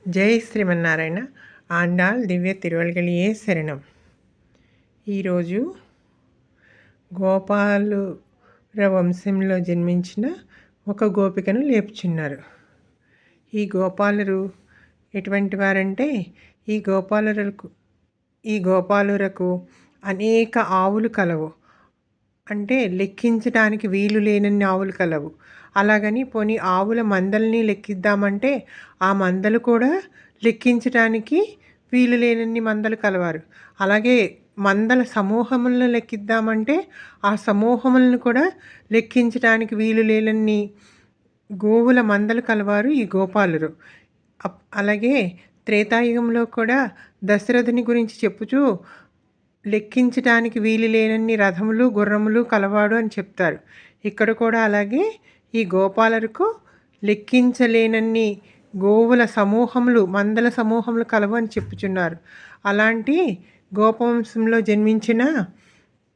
జై శ్రీమన్నారాయణ. ఆండాళ్ దివ్య తిరువల్గలియే శరణం. ఈరోజు గోపాలుర వంశంలో జన్మించిన ఒక గోపికను లేపుచున్నారు. ఈ గోపాలురు ఎటువంటి వారంటే ఈ గోపాలురకు అనేక ఆవులు కలవు. అంటే లెక్కించడానికి వీలు లేనన్ని ఆవులు కలవు. అలాగని పోనీ ఆవుల మందల్ని లెక్కిద్దామంటే ఆ మందలు కూడా లెక్కించడానికి వీలు లేనన్ని మందలు కలవారు. అలాగే మందల సమూహములను లెక్కిద్దామంటే ఆ సమూహములను కూడా లెక్కించడానికి వీలు లేనన్ని గోవుల మందలు కలవారు ఈ గోపాలురు. అలాగే త్రేతాయుగంలో కూడా దశరథుని గురించి చెప్పుచూ లెక్కించడానికి వీలు లేనన్ని రథములు గుర్రములు కలవాడు అని చెప్తారు. ఇక్కడ కూడా అలాగే ఈ గోపాలరకు లెక్కించలేనన్ని గోవుల సమూహములు మందల సమూహములు కలవు అని చెప్పుచున్నారు. అలాంటి గోపవంశంలో జన్మించిన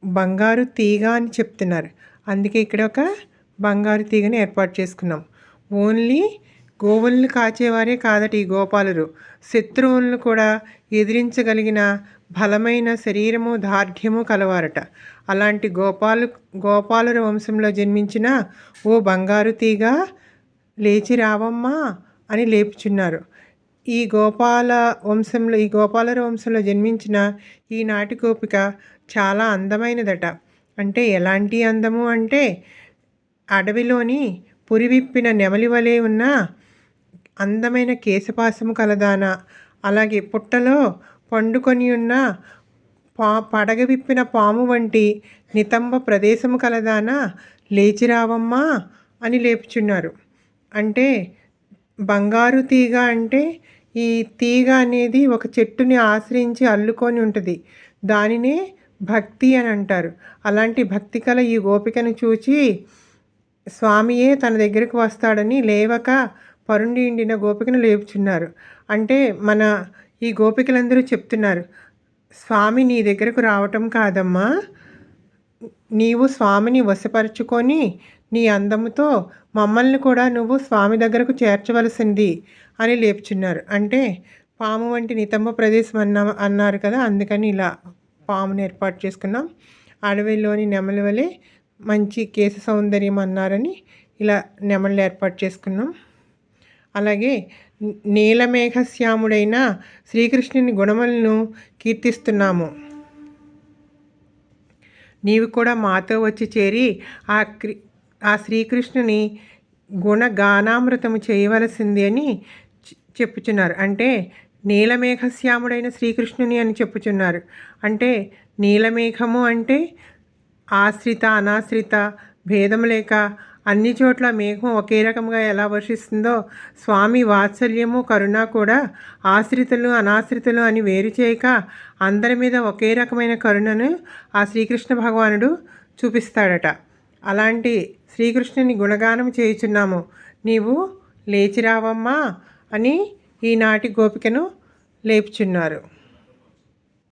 బంగారు తీగ అని చెప్తున్నారు. అందుకే ఇక్కడ ఒక బంగారు తీగని ఏర్పాటు చేసుకున్నాం. ఓన్లీ గోవులను కాచేవారే కాదట ఈ గోపాలురు, శత్రువులను కూడా ఎదిరించగలిగిన బలమైన శరీరము దార్ఢ్యము కలవారట. అలాంటి గోపాలుర వంశంలో జన్మించిన ఓ బంగారు తీగ లేచి రావమ్మా అని లేపుచున్నారు. ఈ గోపాలుర వంశంలో జన్మించిన ఈనాటి గోపిక చాలా అందమైనదట. అంటే ఎలాంటి అందము అంటే అడవిలోని పురివిప్పిన నెమలి వలె ఉన్న అందమైన కేశపాసము కలదాన, అలాగే పుట్టలో పండుకొని ఉన్న పడగ విప్పిన పాము వంటి నితంబ ప్రదేశము కలదానా లేచిరావమ్మా అని లేపుచున్నారు. అంటే బంగారు తీగ అంటే ఈ తీగ అనేది ఒక చెట్టుని ఆశ్రయించి అల్లుకొని ఉంటుంది. దానినే భక్తి అని అంటారు. అలాంటి భక్తి కల ఈ గోపికను చూచి స్వామియే తన దగ్గరికి వస్తాడని లేవక పరుండిండిన గోపికను లేపుచున్నారు. అంటే మన ఈ గోపికలందరూ చెప్తున్నారు, స్వామి నీ దగ్గరకు రావటం కాదమ్మా, నీవు స్వామిని వశపరుచుకొని నీ అందముతో మమ్మల్ని కూడా నువ్వు స్వామి దగ్గరకు చేర్చవలసింది అని లేపుచున్నారు. అంటే పాము వంటి నితంబ ప్రదేశం అన్నారు కదా, అందుకని ఇలా పాముని ఏర్పాటు చేసుకున్నాం. అడవిలోని నెమలి వలె మంచి కేశ సౌందర్యం అన్నారని ఇలా నెమళ్ళు ఏర్పాటు చేసుకున్నాం. అలాగే నీలమేఘశ్యాముడైన శ్రీకృష్ణుని గుణములను కీర్తిస్తున్నాము. నీవు కూడా మాతో వచ్చి చేరి ఆ శ్రీకృష్ణుని గుణగానామృతము చేయవలసింది అని చెప్పుచున్నారు. అంటే నీలమేఘశ్యాముడైన శ్రీకృష్ణుని అని చెప్పుచున్నారు. అంటే నీలమేఘము అంటే ఆశ్రిత అనాశ్రిత భేదం లేక అన్ని చోట్ల మేఘం ఒకే రకంగా ఎలా వర్షిస్తుందో స్వామి వాత్సల్యము కరుణ కూడా ఆశ్రితులు అనాశ్రితులు అని వేరు చేయక అందరి మీద ఒకే రకమైన కరుణను ఆ శ్రీకృష్ణ భగవానుడు చూపిస్తాడట. అలాంటి శ్రీకృష్ణుని గుణగానం చేయుచున్నాము, నీవు లేచిరావమ్మా అని ఈనాటి గోపికను లేపుచున్నారు.